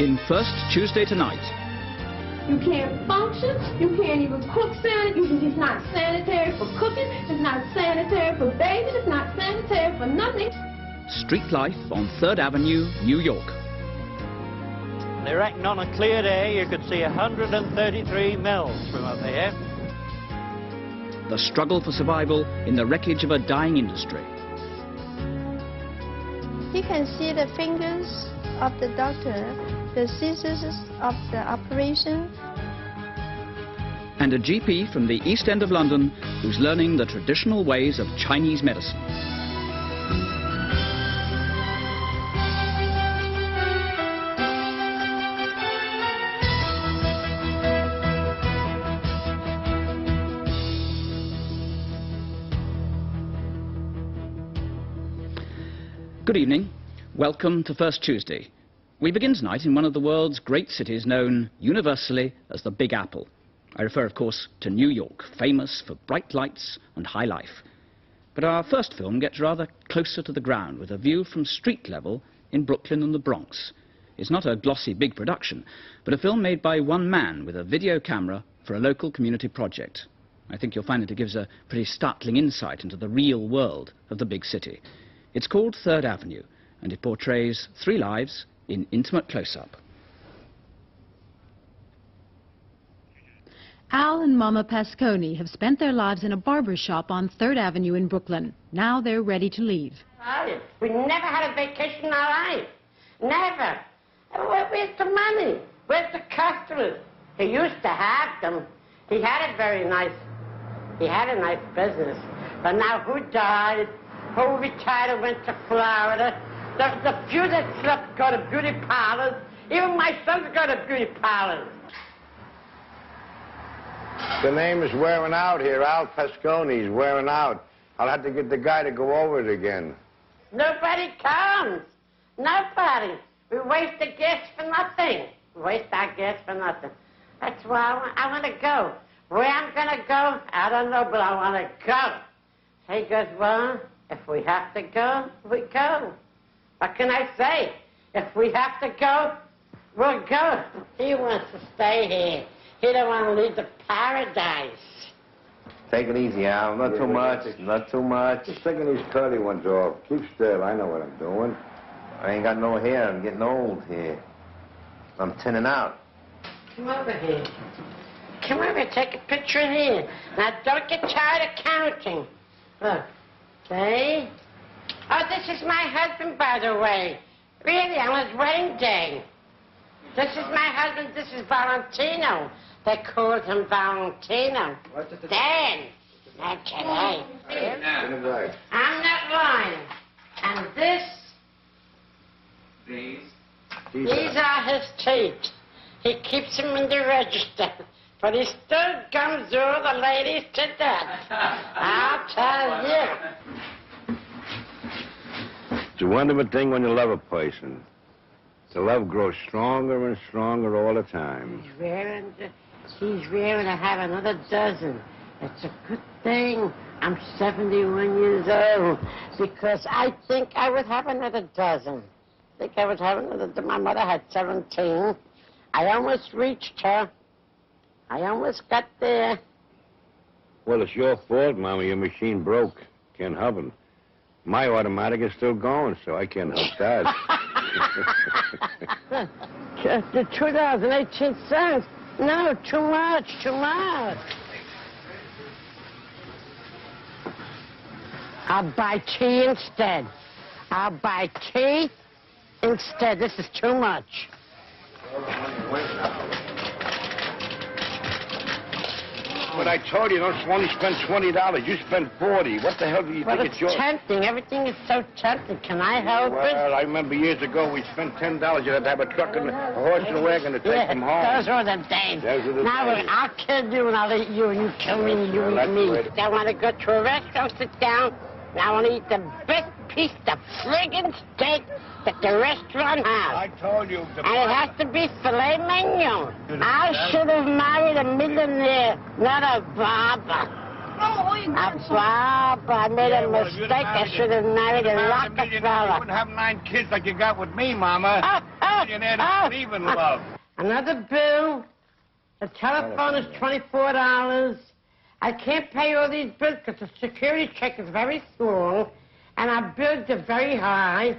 in First Tuesday Tonight. You can't function, you can't even cook sanitary. It's not sanitary for cooking, it's not sanitary for bathing, it's not sanitary for nothing. Street life on 3rd Avenue, New York. They reckon on a clear day you could see 133 mills from up here. The struggle for survival in the wreckage of a dying industry. You can see the fingers of the doctor, the scissors of the operation. And a GP from the East End of London who's learning the traditional ways of Chinese medicine. Good evening. Welcome to First Tuesday. We begin tonight in one of the world's great cities known universally as the Big Apple. I refer, of course, to New York, famous for bright lights and high life. But our first film gets rather closer to the ground with a view from street level in Brooklyn and the Bronx. It's not a glossy big production, but a film made by one man with a video camera for a local community project. I think you'll find that it gives a pretty startling insight into the real world of the big city. It's called 3rd Avenue, and it portrays 3 lives in intimate close-up. Al and Mama Pasconi have spent their lives in a barber shop on 3rd Avenue in Brooklyn. Now they're ready to leave. We never had a vacation in our life. Never. Where's the money? Where's the customers? He used to have them. He had it very nice. He had a nice business. But now who died? Who retired and went to Florida? The few that slept go to beauty parlors. Even my sons go to beauty parlors. The name is wearing out here. Al Pasconi's wearing out. I'll have to get the guy to go over it again. Nobody comes. Nobody. We waste the gas for nothing. We waste our gas for nothing. That's why I want to go. Where I'm going to go, I don't know, but I want to go. He goes, well, if we have to go, we go. What can I say? If we have to go, we'll go. He wants to stay here. He don't want to leave the paradise. Take it easy, Al. Not too much. Not too much. Just taking these curly ones off. Keep still. I know what I'm doing. I ain't got no hair. I'm getting old here. I'm thinning out. Come over here. Come over, take a picture here. Now, don't get tired of counting. Look. See? Oh, this is my husband, by the way. Really, on his wedding day. This is my husband. This is Valentino. They called him Valentino. Dan. Okay. I'm not lying. And these are his teeth. He keeps them in the register. But he still gums all the ladies to death. I'll tell you. It's a wonderful thing when you love a person. The love grows stronger and stronger all the time. He's rearing to have another dozen. It's a good thing. I'm 71 years old because I think I would have another dozen. My mother had 17. I almost reached her. I almost got there. Well, it's your fault, Mama. Your machine broke. Can't help it. My automatic is still going, so I can't help that. The $2.18. No, too much, too much. I'll buy tea instead. I'll buy tea instead. This is too much. But I told you, don't only spend $20. You spend $40. What the hell do you think it's yours? Tempting. Everything is so tempting. Can I help it? Well, I remember years ago we spent $10. You had to have a truck and a horse and a wagon to take them home. Those were the days. Now I'll kill you and I'll eat you and you kill me and you eat me. I want to go to a restaurant, sit down, and I want to eat the best piece of friggin' steak that the restaurant has. I told you. And it has to be filet mignon. I should have married a millionaire, not a barber. A barber. I made a mistake. I should have married a Rockefeller. You wouldn't have 9 kids like you got with me, Mama. Oh, millionaire that believe in love. Another bill. The telephone is $24. I can't pay all these bills because the security check is very small, and our bills are very high,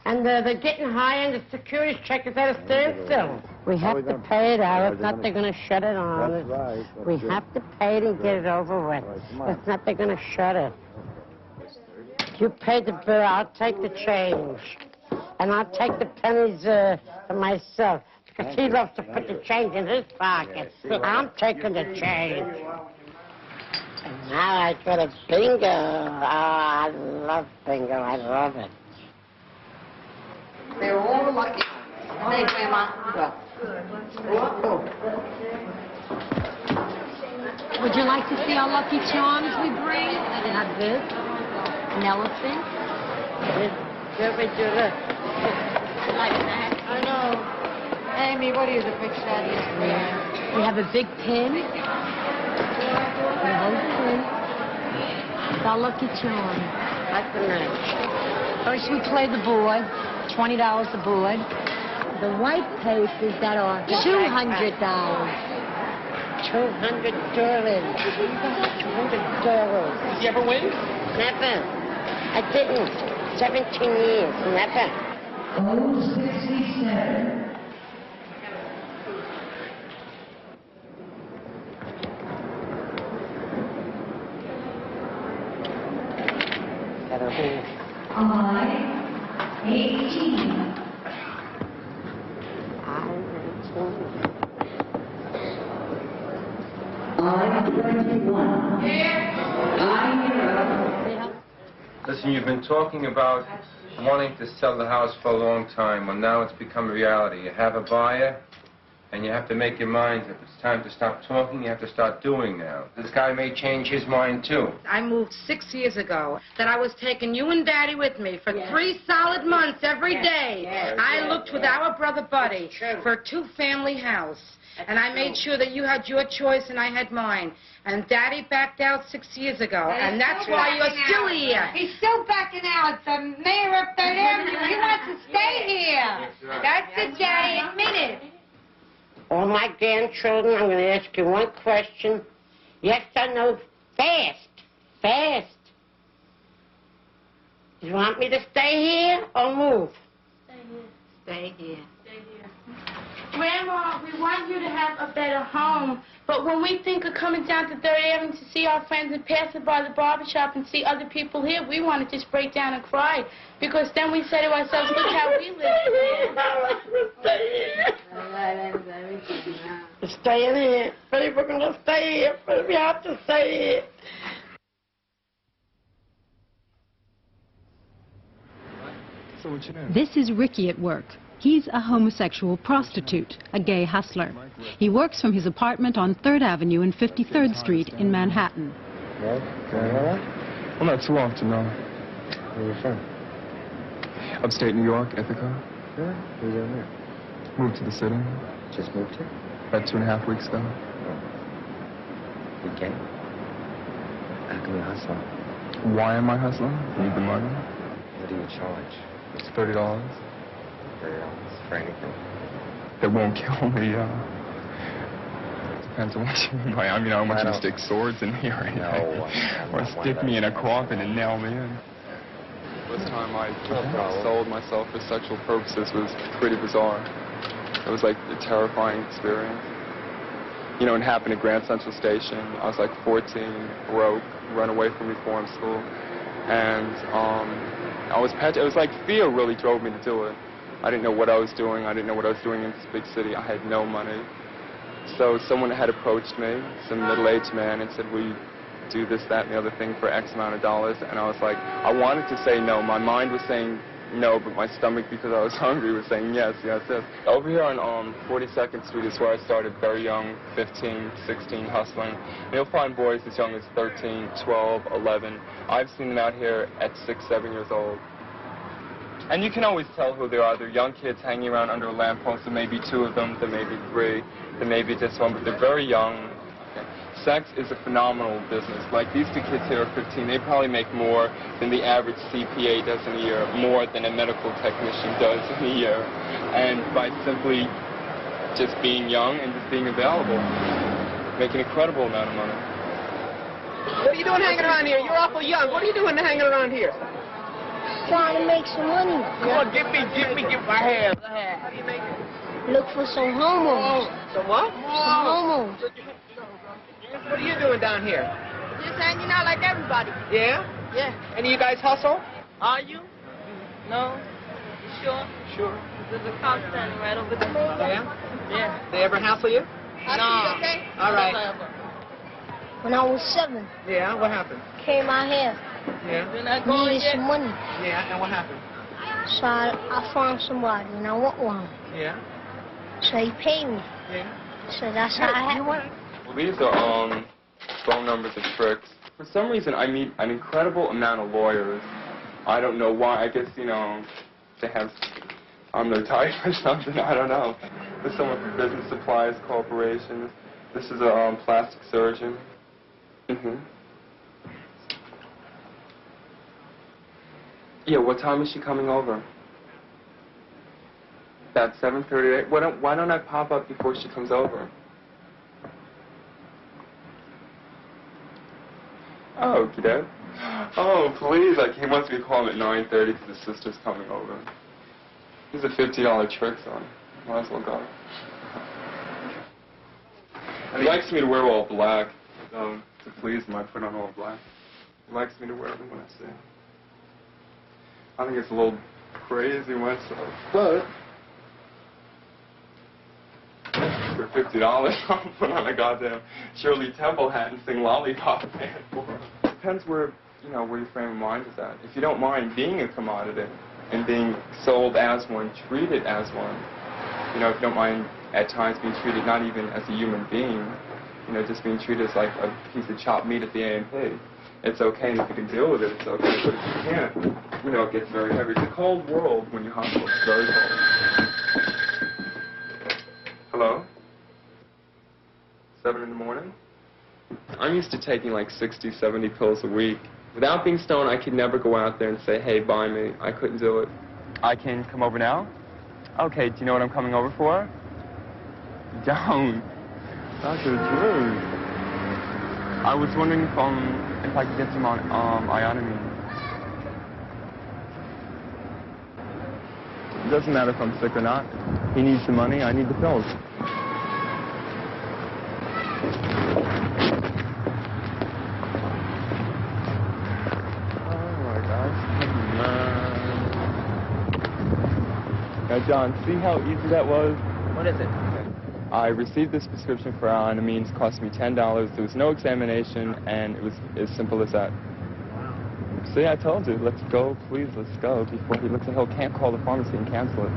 and they're getting high, and the security check is at a standstill. We have to pay it out. If not, they're going to shut it on. That's right. We have to pay it and get it over with. If not, they're going to shut it. You pay the bill, I'll take the change. And I'll take the pennies for myself. Because he loves to put the change in his pocket. I'm taking the change. And now I got a bingo. Oh, I love bingo. I love it. They're all lucky. Hey, Grandma. Would you like to see our lucky charms we bring? They have this, an elephant. Like that. I know. Amy, what do you think, Shady? We have a big pin. It's our lucky charm. That's a nice. First we play the board, $20 a board. The white papers that are $200. $200. $200. Did you ever win? Never. I didn't. 17 years. Never. 067. I-18. I-21. I-0. Listen, you've been talking about wanting to sell the house for a long time. Well, now it's become a reality. You have a buyer, and you have to make your mind up. It's time to stop talking. You have to start doing now. This guy may change his mind, too. I moved 6 years ago, that I was taking you and Daddy with me for 3 solid months every day. I looked with our brother Buddy for a 2-family house. And I made sure that you had your choice and I had mine. And Daddy backed out 6 years ago. And that's why you're still here. He's still backing out. The mayor of Third Avenue. He wants to stay here. That's it, Daddy. Admit it. All my grandchildren, I'm going to ask you one question. Yes or no? Fast. Fast. You want me to stay here or move? Stay here. Grandma, we want you to have a better home, but when we think of coming down to Third Avenue to see our friends and passing by the barbershop and see other people here, we want to just break down and cry, because then we say to ourselves, look how we live. Stay in here. Baby, we're going to stay here. Baby, we have to stay here. This is Ricky at work. He's a homosexual prostitute, a gay hustler. He works from his apartment on 3rd Avenue and 53rd Street in Manhattan. Well, not too often, no. Where are you from? Upstate New York, Ithaca. Yeah, who's in there? Moved to the city. Just moved here? About 2.5 weeks ago. You gay? How come you hustling? Why am I hustling? Need the money. What do you charge? It's $30. For anything? That won't kill me, Depends on what you mean by, I mean, I don't want you to stick swords in me or anything. No, or stick me in a coffin and nail me in. First time I sold myself for sexual purposes was pretty bizarre. It was like a terrifying experience. You know, it happened at Grand Central Station. I was like 14, broke, run away from reform school. And I was petrified. It was like fear really drove me to do it. I didn't know what I was doing. I didn't know what I was doing in this big city. I had no money. So someone had approached me, some middle-aged man, and said, will you do this, that, and the other thing for X amount of dollars? And I was like, I wanted to say no. My mind was saying no, but my stomach, because I was hungry, was saying yes, yes, yes. Over here on 42nd Street is where I started very young, 15, 16, hustling. And you'll find boys as young as 13, 12, 11. I've seen them out here at 6, 7 years old. And you can always tell who they are. They're young kids hanging around under a lamppost. There may be 2 of them, there may be 3, there may be just 1, but they're very young. Okay. sex is a phenomenal business. Like, these two kids here are 15. They probably make more than the average CPA does in a year, more than a medical technician does in a year. And by simply just being young and just being available, make an incredible amount of money. What are you doing hanging around here? You're awful young. What are you doing hanging around here? Trying to make some money. Come on, get my hand. How do you make it? Look for some homos. Some what? Some homos. What are you doing down here? Just hanging out like everybody. Yeah? Yeah. Any of you guys hustle? Are you? No. You sure? Sure. There's a cop standing right over there. Yeah? Yeah. They ever hassle you? No. Okay? All right. When I was 7, Yeah, what happened? came out here, Yeah? You're not going needed yet? some money. Yeah, and what happened? So I found somebody and I want one. Yeah? So he paid me. Yeah? So that's how I had one. Well, these are phone numbers of tricks. For some reason, I meet an incredible amount of lawyers. I don't know why. I guess, you know, they have, I'm their type or something. I don't know. There's someone from Business Supplies Corporation. This is a plastic surgeon. Yeah, what time is she coming over? About 7:30. Why don't I pop up before she comes over? Oh, Cadet. Oh, please. Like, he wants me to call him at 9:30 because his sister's coming over. He's a $50 trick, so might as well go. He likes me to wear all black. To please him, I put on all black. He likes me to wear them when I see him. I think it's a little crazy myself, but for $50, I'll put on a goddamn Shirley Temple hat and sing Lollipop Man for him. Depends where, you know, where your frame of mind is at. If you don't mind being a commodity and being sold as one, treated as one, you know, if you don't mind at times being treated not even as a human being, you know, just being treated as like a piece of chopped meat at the A&P, it's okay, and if you can deal with it, it's okay, but if you can't, you know, it gets very heavy. It's a cold world when you hustle. It's very cold. Hello? 7 in the morning? I'm used to taking like 60, 70 pills a week. Without being stoned, I could never go out there and say, hey, buy me. I couldn't do it. I can come over now? Okay, do you know what I'm coming over for? Don't. Dr. Drew. I was wondering if I could get some on ionamine. It doesn't matter if I'm sick or not. He needs the money, I need the pills. Oh my gosh, come on. Now John, see how easy that was? What is it? I received this prescription for ionamine. It cost me $10. There was no examination, and it was as simple as that. See, I told you, let's go, please, let's go, before he looks at hell, can't call the pharmacy and cancel it.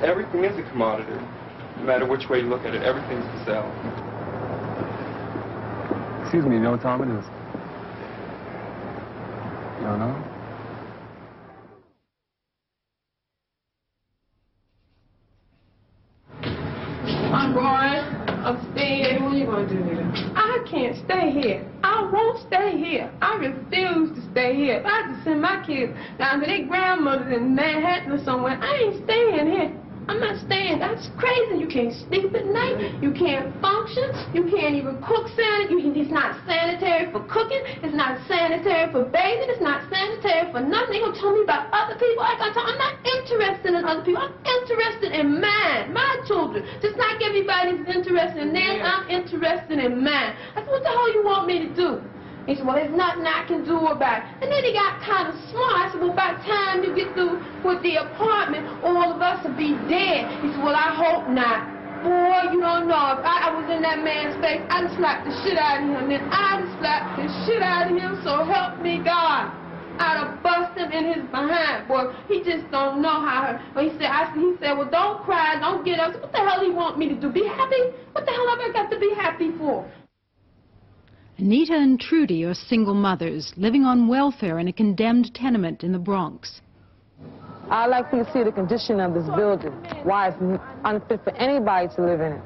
Everything is a commodity. No matter which way you look at it, everything's for sale. Excuse me, you know what time it is? You don't know? I'm going upstairs. What are you going to do here? I can't stay here. I won't stay here. I refuse to stay here. If I have to send my kids down to their grandmother's in Manhattan or somewhere, I ain't staying here. I'm not staying. That's crazy. You can't sleep at night. You can't function. You can't even cook it's not sanitary for cooking. It's not sanitary for bathing. It's not sanitary for nothing. They're going to tell me about other people. I'm not interested in other people. I'm interested in mine, my children. Just like everybody's interested in theirs, I'm interested in mine. I said, what the hell you want me to do? He said, well, there's nothing I can do about it. And then he got kind of smart. I said, well, by the time you get through with the apartment, all of us will be dead. He said, well, I hope not. Boy, you don't know. If I was in that man's face, I'd slap the shit out of him. Then I'd slap the shit out of him, so help me God. I'd have bust him in his behind, boy. He just don't know how. He said, well, don't cry, don't get up. I said, what the hell do you want me to do? Be happy? What the hell have I got to be happy for? Anita and Trudy are single mothers living on welfare in a condemned tenement in the Bronx. I'd like you to see the condition of this building, why it's unfit for anybody to live in it.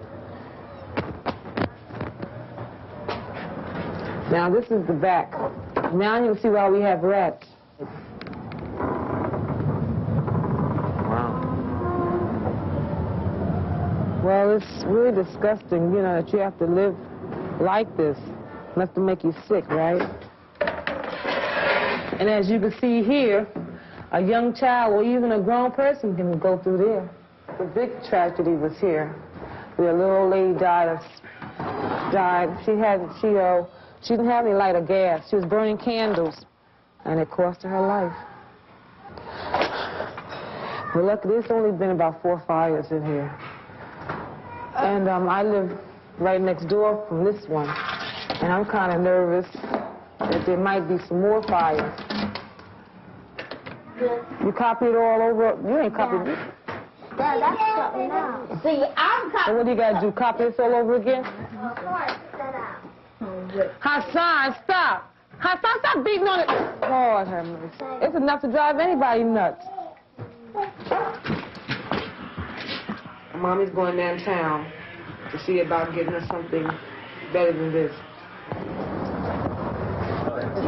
Now this is the back. Now you can see why we have rats. Well, it's really disgusting, you know, that you have to live like this. Enough to make you sick, right? And as you can see here, a young child or even a grown person can go through there. The big tragedy was here. The little old lady died. She didn't have any light or gas. She was burning candles, and it cost her life. But luckily, it's only been about 4 fires in here. And I live right next door from this one, and I'm kind of nervous that there might be some more fires. You copy it all over? You ain't copied it. Yeah, that's something now. See, I'm So what do you got to do, copy this all over again? Hassan, stop. Hassan, stop beating on it. Lord have mercy. It's enough to drive anybody nuts. Mommy's going downtown to see about getting us something better than this.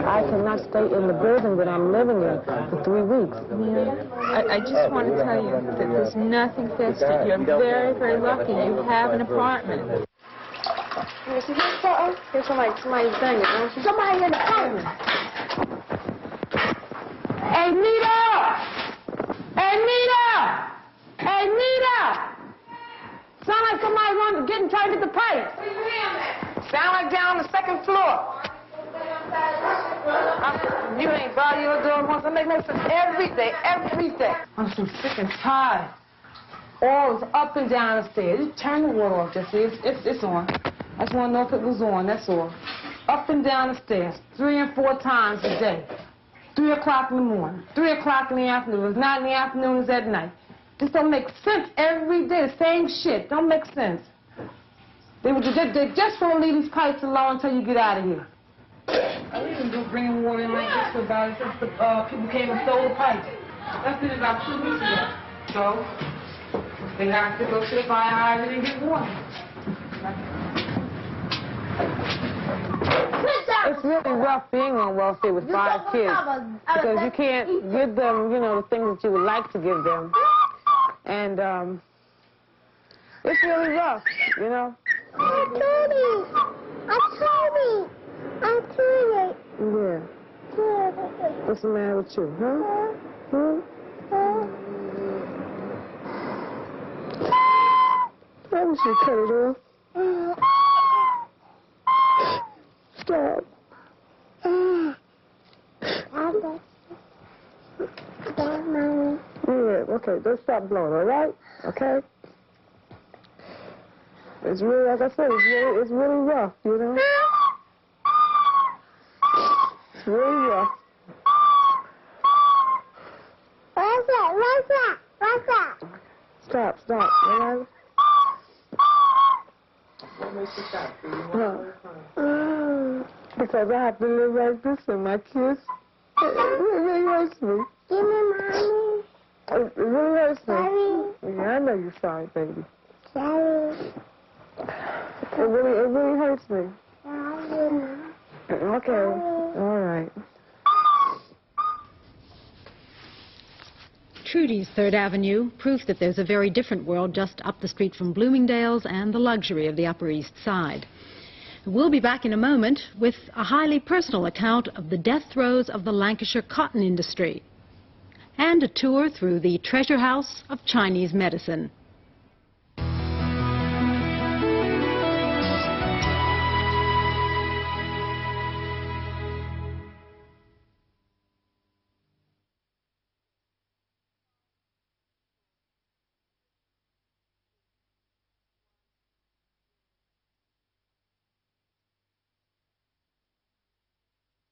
I cannot stay in the building that I'm living in for 3 weeks. I just want to tell you that there's nothing festive. You're very, very lucky. You have an apartment. Here's something. Here's somebody's banging. Somebody in the apartment. Hey, Nita! Hey, Nita! Hey, Nita! Sound like somebody wanted to get and try to get the pipe. Sound like down on the 2nd floor. You ain't by your door once. I make sense every day. I'm so sick and tired. All is up and down the stairs. Just turn the water off, Jesse. It's on. I just want to know if it was on, that's all. Up and down the stairs, 3 and 4 times a day. 3 o'clock in the morning, 3 o'clock in the afternoon. It's not in the afternoon, it's at night. This don't make sense every day. The same shit. Don't make sense. They just won't leave these pipes alone until you get out of here. I didn't do bringing water in like this for about it since the people came and stole the pipes. That's been about 2 weeks ago. So they have to go to the fire hydrant and get water. It's really rough being on welfare with 5 kids because you can't give them, you know, the things that you would like to give them. And it's really rough, you know. I'm Tony. Yeah. What's the matter with you, huh? I wish you cut it off. Stop. Yeah, okay, just stop blowing, all right? Okay? It's really, like I said, it's really rough, you know? It's really rough. What's that? Stop, all right? Because I have to live like this with my kids. It really hurts me. Give me mommy. It really hurts me. Sorry. Yeah, I know you're sorry, baby. Sorry. It really hurts me. Sorry. Okay, all right. Trudy's 3rd Avenue, proof that there's a very different world just up the street from Bloomingdale's and the luxury of the Upper East Side. We'll be back in a moment with a highly personal account of the death throes of the Lancashire cotton industry and a tour through the treasure house of Chinese medicine.